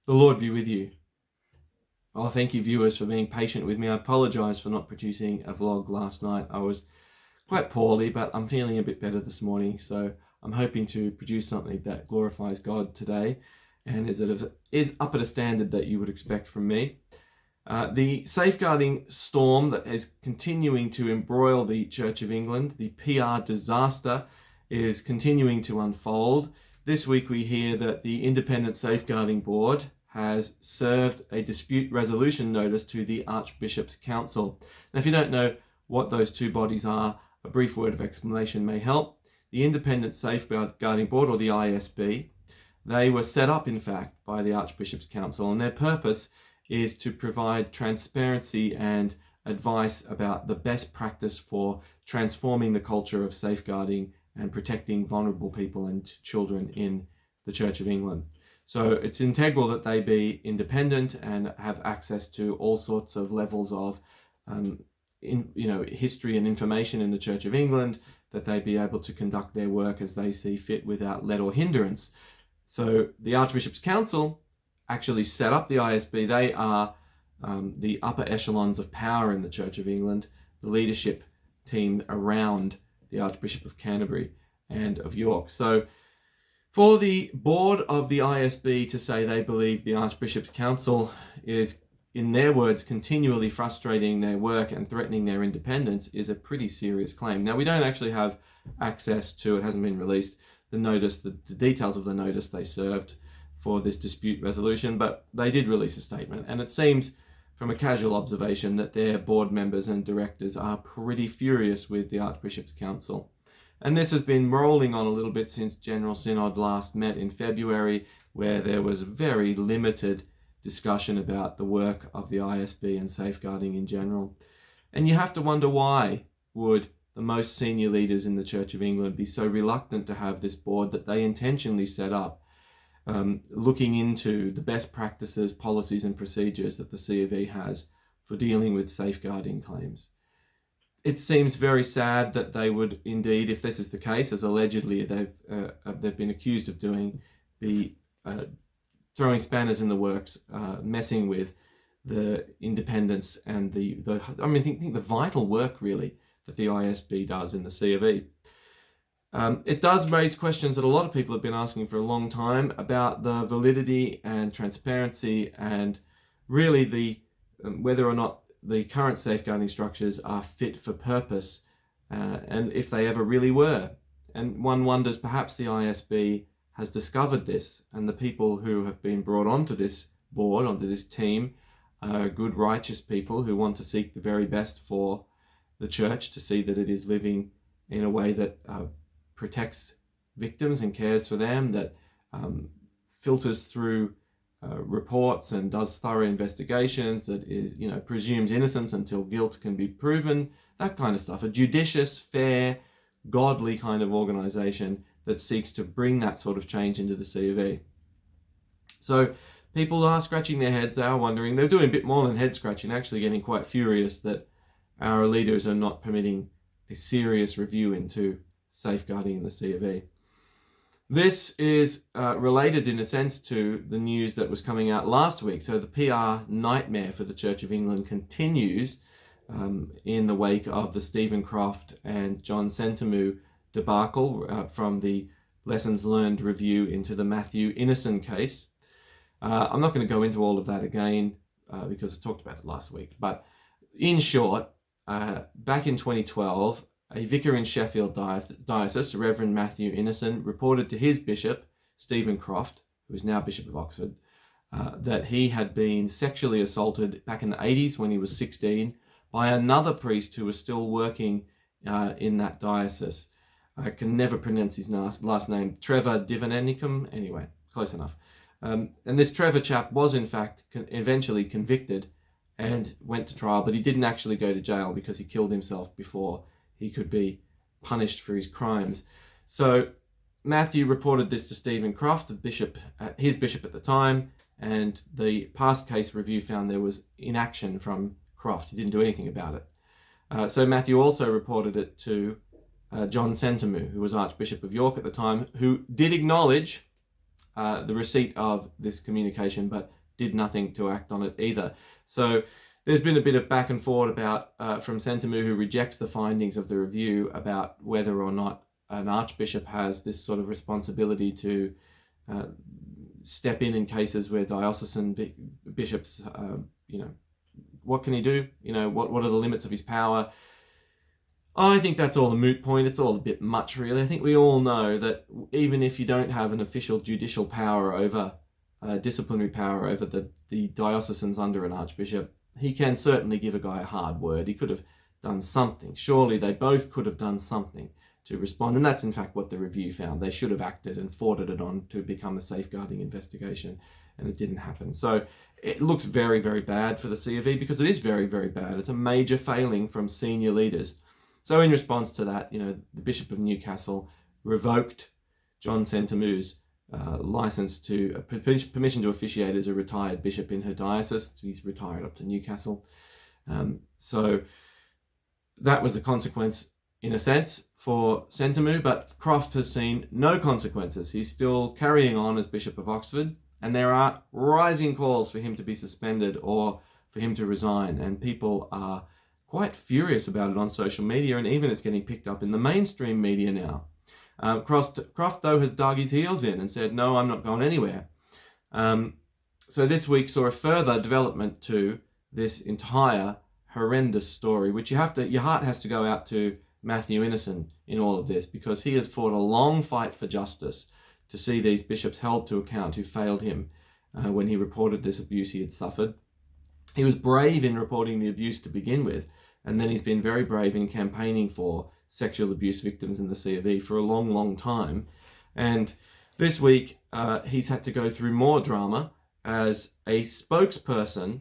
The Lord be with you. Oh, thank you, viewers, for being patient with me. I apologise for not producing a vlog last night. I was quite poorly, but I'm feeling a bit better this morning, so I'm hoping to produce something that glorifies God today and is up at a standard that you would expect from me. The safeguarding storm that is continuing to embroil the Church of England, the PR disaster, is continuing to unfold. This week we hear that the Independent Safeguarding Board has served a dispute resolution notice to the Archbishop's Council. Now, if you don't know what those two bodies are, a brief word of explanation may help. The Independent Safeguarding Board, or the ISB, they were set up, in fact, by the Archbishop's Council, and their purpose is to provide transparency and advice about the best practice for transforming the culture of safeguarding and protecting vulnerable people and children in the Church of England. So it's integral that they be independent and have access to all sorts of levels of history and information in the Church of England, that they be able to conduct their work as they see fit without let or hindrance. So the Archbishop's Council actually set up the ISB. They are the upper echelons of power in the Church of England, the leadership team around the Archbishop of Canterbury and of York. So for the board of the ISB to say they believe the Archbishop's Council is, in their words, continually frustrating their work and threatening their independence is a pretty serious claim. Now, we don't actually have access to, it hasn't been released, the notice, the details of the notice they served for this dispute resolution, but they did release a statement, and it seems from a casual observation that their board members and directors are pretty furious with the Archbishop's Council. And this has been rolling on a little bit since General Synod last met in February, where there was very limited discussion about the work of the ISB and safeguarding in general. And you have to wonder, why would the most senior leaders in the Church of England be so reluctant to have this board that they intentionally set up, looking into the best practices, policies and procedures that the C of E has for dealing with safeguarding claims. It seems very sad that they would indeed, if this is the case, as allegedly they've been accused of doing, be throwing spanners in the works, messing with the independence and I think the vital work really that the ISB does in the C of E. It does raise questions that a lot of people have been asking for a long time about the validity and transparency and really whether or not the current safeguarding structures are fit for purpose, and if they ever really were. And one wonders, perhaps the ISB has discovered this, and the people who have been brought onto this board, onto this team, are good, righteous people who want to seek the very best for the Church, to see that it is living in a way that protects victims and cares for them, that filters through reports and does thorough investigations, that is, presumes innocence until guilt can be proven, that kind of stuff. A judicious, fair, godly kind of organization that seeks to bring that sort of change into the C of E. So people are scratching their heads, they are wondering, they're doing a bit more than head scratching, actually getting quite furious that our leaders are not permitting a serious review into safeguarding in the C of E. This is related in a sense to the news that was coming out last week. So the PR nightmare for the Church of England continues in the wake of the Stephen Croft and John Sentamu debacle from the Lessons Learned review into the Matthew Innocent case. I'm not going to go into all of that again because I talked about it last week. But in short, back in 2012, a vicar in Sheffield Diocese, Reverend Matthew Innocent, reported to his bishop, Stephen Croft, who is now Bishop of Oxford, that he had been sexually assaulted back in the 80s when he was 16 by another priest who was still working in that diocese. I can never pronounce his last name, Trevor Divanenicum, anyway, close enough. And this Trevor chap was in fact eventually convicted and went to trial, but he didn't actually go to jail because he killed himself before he could be punished for his crimes. So Matthew reported this to Stephen Croft, his bishop at the time, and the past case review found there was inaction from Croft. He didn't do anything about it. So Matthew also reported it to John Sentamu, who was Archbishop of York at the time, who did acknowledge the receipt of this communication, but did nothing to act on it either. So there's been a bit of back and forth about from Sentamu, who rejects the findings of the review, about whether or not an archbishop has this sort of responsibility to step in cases where diocesan bishops, what can he do? What are the limits of his power? I think that's all a moot point. It's all a bit much, really. I think we all know that even if you don't have an official judicial power over, disciplinary power over the diocesans under an archbishop, he can certainly give a guy a hard word. He could have done something. Surely they both could have done something to respond. And that's in fact what the review found. They should have acted and forwarded it on to become a safeguarding investigation, and it didn't happen. So it looks very, very bad for the C of E, because it is very, very bad. It's a major failing from senior leaders. So in response to that, the Bishop of Newcastle revoked John Sentamu's license to permission to officiate as a retired bishop in her diocese. He's retired up to Newcastle. So that was the consequence, in a sense, for Sentamu, but Croft has seen no consequences. He's still carrying on as Bishop of Oxford, and there are rising calls for him to be suspended or for him to resign, and people are quite furious about it on social media, and even it's getting picked up in the mainstream media now. Croft, though, has dug his heels in and said, no, I'm not going anywhere. So this week saw a further development to this entire horrendous story, which your heart has to go out to Matthew Innocent in all of this, because he has fought a long fight for justice to see these bishops held to account who failed him when he reported this abuse he had suffered. He was brave in reporting the abuse to begin with, and then he's been very brave in campaigning for sexual abuse victims in the C of E for a long, long time. And this week, he's had to go through more drama as a spokesperson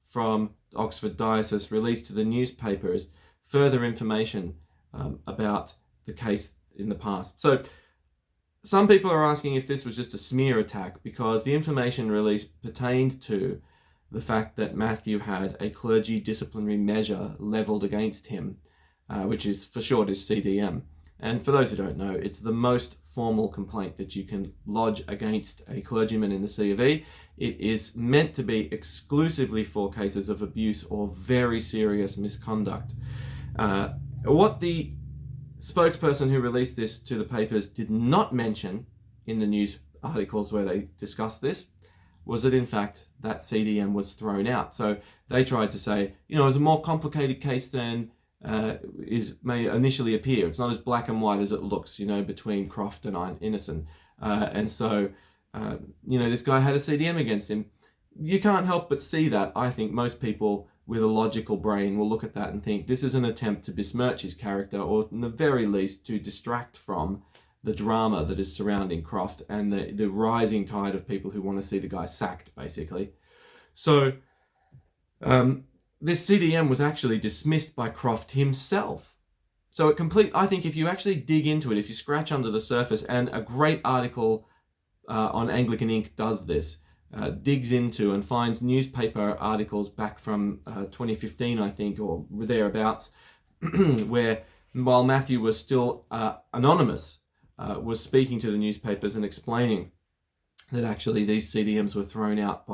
from Oxford Diocese released to the newspapers further information about the case in the past. So some people are asking if this was just a smear attack, because the information released pertained to the fact that Matthew had a clergy disciplinary measure levelled against him, which is for short is CDM. And for those who don't know, it's the most formal complaint that you can lodge against a clergyman in the C of E. It is meant to be exclusively for cases of abuse or very serious misconduct. What the spokesperson who released this to the papers did not mention in the news articles where they discussed this was that in fact that CDM was thrown out. So they tried to say, it's a more complicated case than may initially appear. It's not as black and white as it looks, between Croft and Innocent. And so, this guy had a CDM against him. You can't help but see that. I think most people with a logical brain will look at that and think this is an attempt to besmirch his character, or in the very least to distract from the drama that is surrounding Croft and the rising tide of people who want to see the guy sacked, basically. So this CDM was actually dismissed by Croft himself. So I think if you actually dig into it, if you scratch under the surface, and a great article on Anglican Ink does this, digs into and finds newspaper articles back from 2015, I think, or thereabouts, where while Matthew was still anonymous, was speaking to the newspapers and explaining that actually these CDMs were thrown out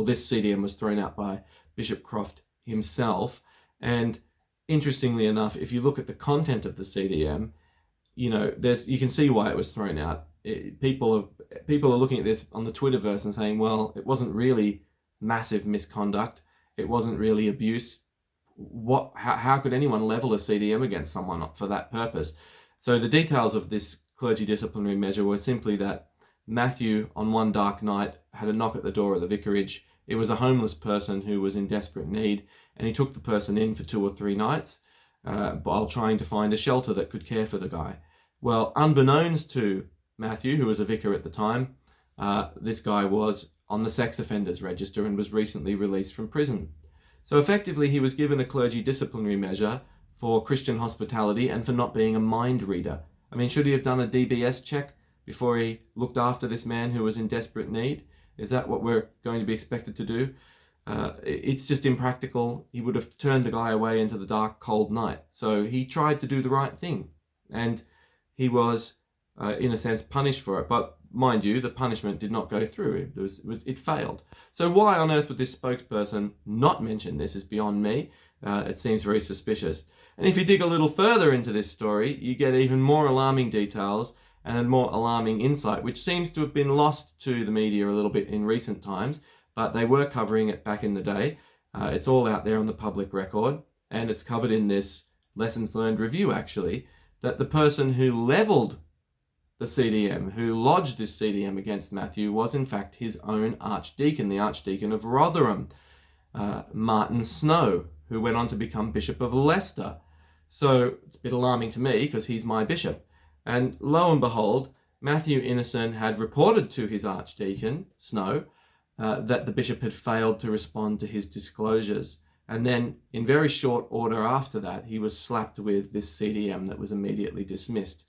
this CDM was thrown out by Bishop Croft himself. And interestingly enough, if you look at the content of the CDM, you can see why it was thrown out. People are looking at this on the Twitterverse and saying, well, it wasn't really massive misconduct. It wasn't really abuse. How could anyone level a CDM against someone for that purpose? So the details of this clergy disciplinary measure were simply that Matthew, on one dark night, had a knock at the door of the vicarage. It was a homeless person who was in desperate need, and he took the person in for 2 or 3 nights while trying to find a shelter that could care for the guy. Well, unbeknownst to Matthew, who was a vicar at the time, this guy was on the sex offenders register and was recently released from prison. So effectively, he was given a clergy disciplinary measure for Christian hospitality and for not being a mind reader. I mean, should he have done a DBS check before he looked after this man who was in desperate need? Is that what we're going to be expected to do? It's just impractical. He would have turned the guy away into the dark, cold night. So he tried to do the right thing. And he was in a sense, punished for it. But mind you, the punishment did not go through. It failed. So why on earth would this spokesperson not mention this is beyond me. It seems very suspicious. And if you dig a little further into this story, you get even more alarming details and more alarming insight, which seems to have been lost to the media a little bit in recent times, but they were covering it back in the day. It's all out there on the public record, and it's covered in this Lessons Learned review, actually, that the person who levelled the CDM, who lodged this CDM against Matthew, was in fact his own archdeacon, the Archdeacon of Rotherham, Martin Snow, who went on to become Bishop of Leicester. So it's a bit alarming to me because he's my bishop. And lo and behold, Matthew Innocent had reported to his Archdeacon, Snow, that the bishop had failed to respond to his disclosures. And then in very short order after that, he was slapped with this CDM that was immediately dismissed.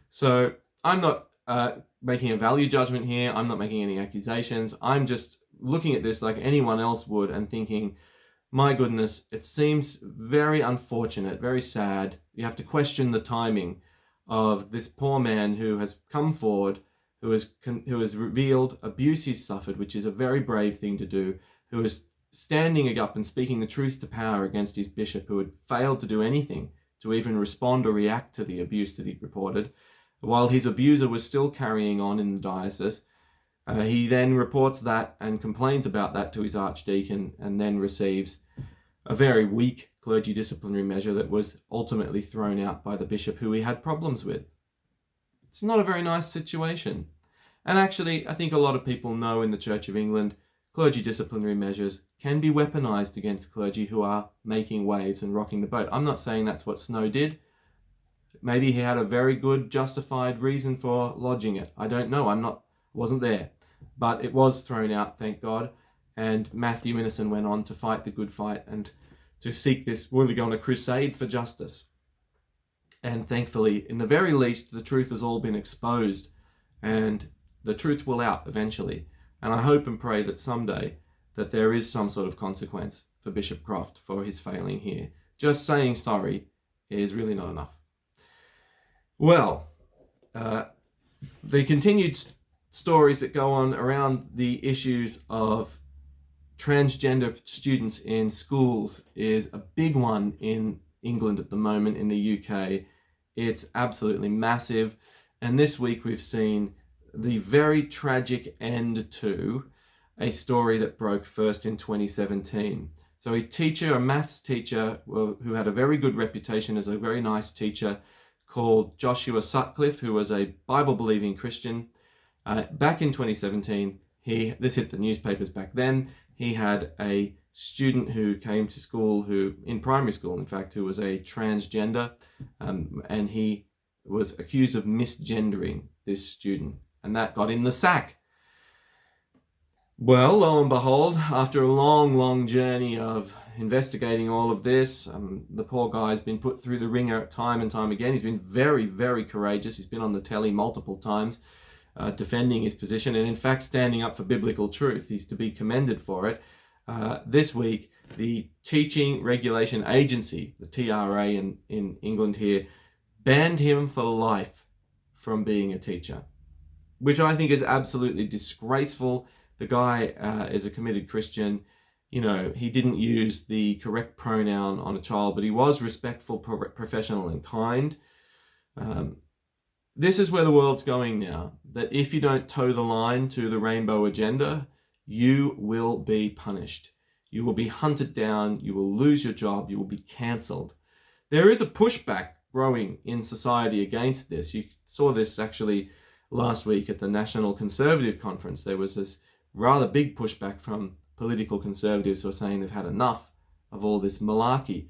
So I'm not making a value judgment here. I'm not making any accusations. I'm just looking at this like anyone else would and thinking, my goodness, it seems very unfortunate, very sad. You have to question the timing of this poor man who has come forward, who has revealed abuse he's suffered, which is a very brave thing to do, who is standing up and speaking the truth to power against his bishop, who had failed to do anything to even respond or react to the abuse that he'd reported, while his abuser was still carrying on in the diocese. He then reports that and complains about that to his archdeacon, and then receives a very weak clergy disciplinary measure that was ultimately thrown out by the bishop who he had problems with. It's not a very nice situation. And actually, I think a lot of people know in the Church of England, clergy disciplinary measures can be weaponized against clergy who are making waves and rocking the boat. I'm not saying that's what Snow did. Maybe he had a very good justified reason for lodging it. I don't know. Wasn't there. But it was thrown out, thank God. And Matthew Innocent went on to fight the good fight and to seek this, really go on a crusade for justice. And thankfully, in the very least, the truth has all been exposed, and the truth will out eventually. And I hope and pray that someday that there is some sort of consequence for Bishop Croft for his failing here. Just saying sorry is really not enough. Well, the continued stories that go on around the issues of transgender students in schools is a big one in England at the moment, in the UK. It's absolutely massive. And this week we've seen the very tragic end to a story that broke first in 2017. So a maths teacher who had a very good reputation as a very nice teacher, called Joshua Sutcliffe, who was a Bible-believing Christian. Back in 2017, this hit the newspapers back then. He had a student who came to school, in primary school, in fact, who was a transgender, and he was accused of misgendering this student, and that got him the sack. Well, lo and behold, after a long, long journey of investigating all of this, the poor guy's been put through the ringer time and time again. He's been very, very courageous. He's been on the telly multiple times, defending his position and in fact standing up for biblical truth. He's to be commended for it. This week, the Teaching Regulation Agency, the TRA in England here, banned him for life from being a teacher, which I think is absolutely disgraceful. The guy is a committed Christian. You know, he didn't use the correct pronoun on a child, but he was respectful, professional, and kind. This is where the world's going now, that if you don't toe the line to the rainbow agenda, you will be punished. You will be hunted down, you will lose your job, you will be cancelled. There is a pushback growing in society against this. You saw this actually last week at the National Conservative Conference. There was this rather big pushback from political conservatives who are saying they've had enough of all this malarkey.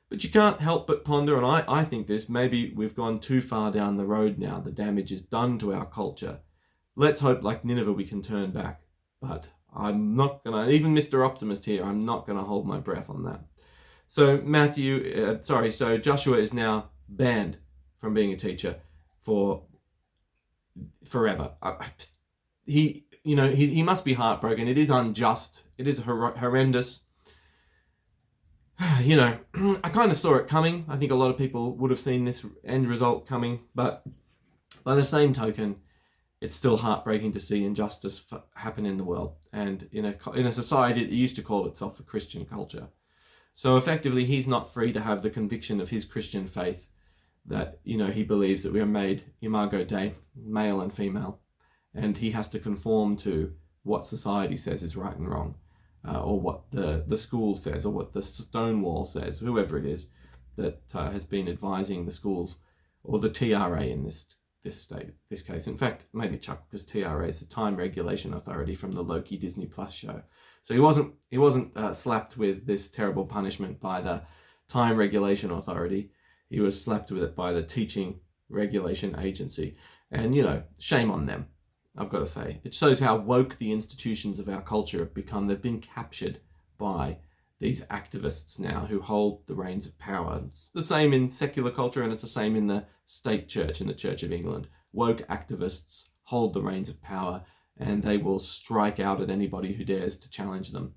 But you can't help but ponder, and I think this, maybe we've gone too far down the road now. The damage is done to our culture. Let's hope, like Nineveh, we can turn back. But I'm not going to, even Mr. Optimist here, I'm not going to hold my breath on that. So Joshua is now banned from being a teacher for forever. He must be heartbroken. It is unjust. It is horrendous. You know, I kind of saw it coming. I think a lot of people would have seen this end result coming, but By the same token, it's still heartbreaking to see injustice happen in the world, and in a society that used to call itself a Christian culture. So effectively, he's not free to have the conviction of his Christian faith that, he believes that we are made imago Dei, male and female, and he has to conform to what society says is right and wrong, or what the school says, or what the Stonewall says, whoever it is that has been advising the schools, or the TRA in this case. In fact, maybe Chuck, because TRA is the Time Regulation Authority from the Loki Disney Plus show. So he wasn't slapped with this terrible punishment by the Time Regulation Authority. He was slapped with it by the Teaching Regulation Agency. And, shame on them, I've got to say. It shows how woke the institutions of our culture have become. They've been captured by these activists now who hold the reins of power. It's the same in secular culture, and it's the same in the state church, in the Church of England. Woke activists hold the reins of power, and they will strike out at anybody who dares to challenge them.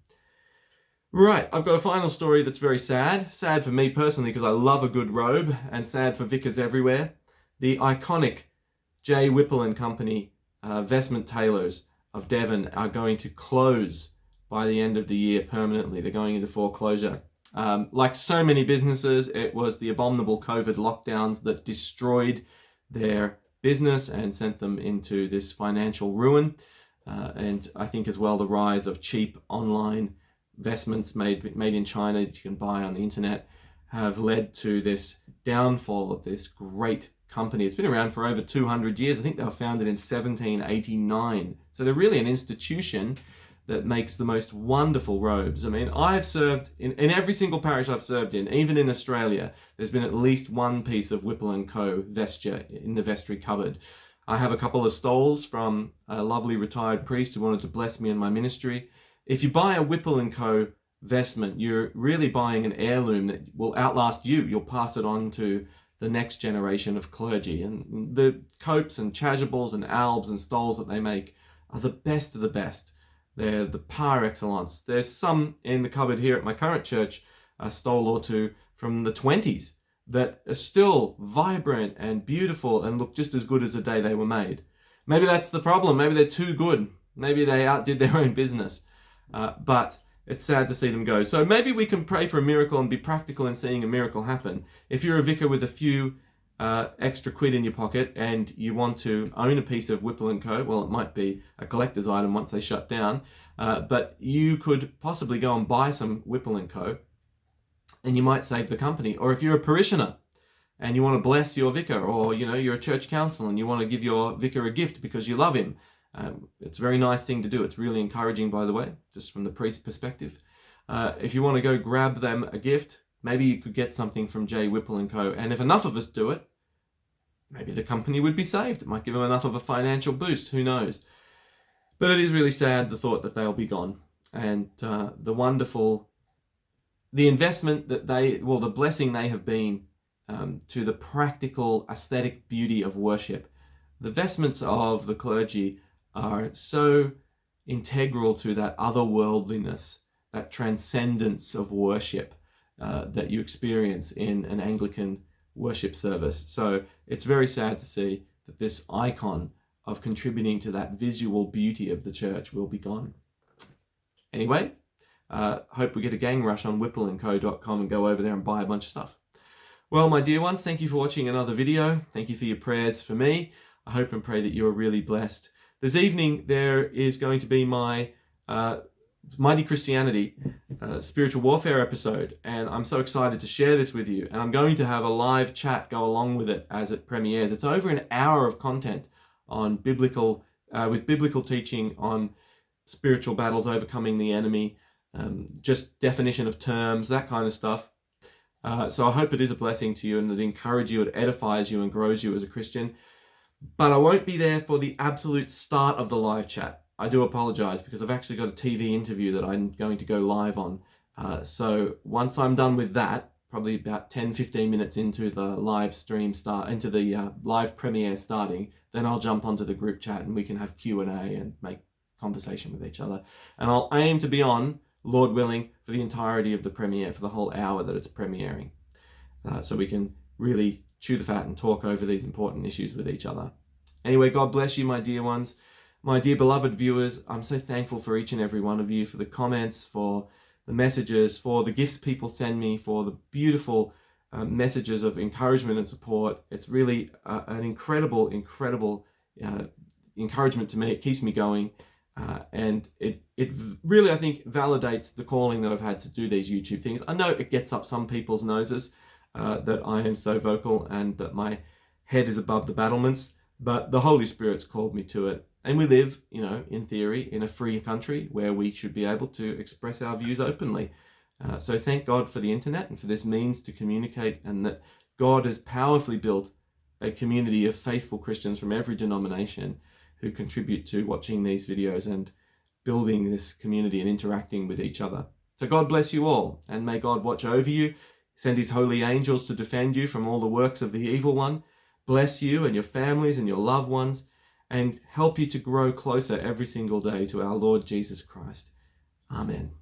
Right, I've got a final story that's very sad. Sad for me personally because I love a good robe, and sad for vicars everywhere. The iconic Whipple and Company vestment tailors of Devon are going to close by the end of the year permanently. They're going into foreclosure. Like so many businesses, it was the abominable COVID lockdowns that destroyed their business and sent them into this financial ruin. And I think as well the rise of cheap online vestments made in China that you can buy on the internet have led to this downfall of this great company. It's been around for over 200 years. I think they were founded in 1789. So they're really an institution that makes the most wonderful robes. I mean, I've served in every single parish I've served in, even in Australia, there's been at least one piece of Whipple and Co. vesture in the vestry cupboard. I have a couple of stoles from a lovely retired priest who wanted to bless me in my ministry. If you buy a Whipple and Co. vestment, you're really buying an heirloom that will outlast you. You'll pass it on to the next generation of clergy. And the copes and chasubles and albs and stoles that they make are the best of the best. They're the par excellence. There's some in the cupboard here at my current church, a stole or two from the 20s that are still vibrant and beautiful and look just as good as the day they were made. Maybe that's the problem. Maybe they're too good. Maybe they outdid their own business. But it's sad to see them go. So maybe we can pray for a miracle and be practical in seeing a miracle happen. If you're a vicar with a few extra quid in your pocket and you want to own a piece of Whipple and Co., well, it might be a collector's item once they shut down, but you could possibly go and buy some Whipple and Co. and you might save the company. Or if you're a parishioner and you want to bless your vicar, or you're a church council and you want to give your vicar a gift because you love him, it's a very nice thing to do. It's really encouraging, by the way, just from the priest's perspective. If you want to go grab them a gift, maybe you could get something from Whipple and Co. And if enough of us do it, maybe the company would be saved. It might give them enough of a financial boost. Who knows? But it is really sad, the thought that they'll be gone. And the investment that the blessing they have been to the practical aesthetic beauty of worship. The vestments of the clergy are so integral to that otherworldliness, that transcendence of worship that you experience in an Anglican worship service. So it's very sad to see that this icon of contributing to that visual beauty of the church will be gone. Anyway, hope we get a gang rush on whippleandco.com and go over there and buy a bunch of stuff. Well, my dear ones, thank you for watching another video. Thank you for your prayers for me. I hope and pray that you are really blessed. This evening, there is going to be my Mighty Christianity spiritual warfare episode, and I'm so excited to share this with you. And I'm going to have a live chat go along with it as it premieres. It's over an hour of content on biblical teaching on spiritual battles, overcoming the enemy, just definition of terms, that kind of stuff. So I hope it is a blessing to you and that it encourages you, it edifies you and grows you as a Christian. But I won't be there for the absolute start of the live chat. I do apologize because I've actually got a TV interview that I'm going to go live on. So once I'm done with that, probably about 10-15 minutes into the live stream into the live premiere starting, then I'll jump onto the group chat and we can have Q&A and make conversation with each other. And I'll aim to be on, Lord willing, for the entirety of the premiere, for the whole hour that it's premiering. So we can really chew the fat and talk over these important issues with each other. Anyway, God bless you, my dear ones. My dear beloved viewers, I'm so thankful for each and every one of you, for the comments, for the messages, for the gifts people send me, for the beautiful messages of encouragement and support. It's really an incredible encouragement to me. It keeps me going. And it really, I think, validates the calling that I've had to do these YouTube things. I know it gets up some people's noses that I am so vocal and that my head is above the battlements, but the Holy Spirit's called me to it. And we live, in theory, in a free country where we should be able to express our views openly. So thank God for the internet and for this means to communicate, and that God has powerfully built a community of faithful Christians from every denomination who contribute to watching these videos and building this community and interacting with each other. So God bless you all, and may God watch over you, send his holy angels to defend you from all the works of the evil one, bless you and your families and your loved ones, and help you to grow closer every single day to our Lord Jesus Christ. Amen.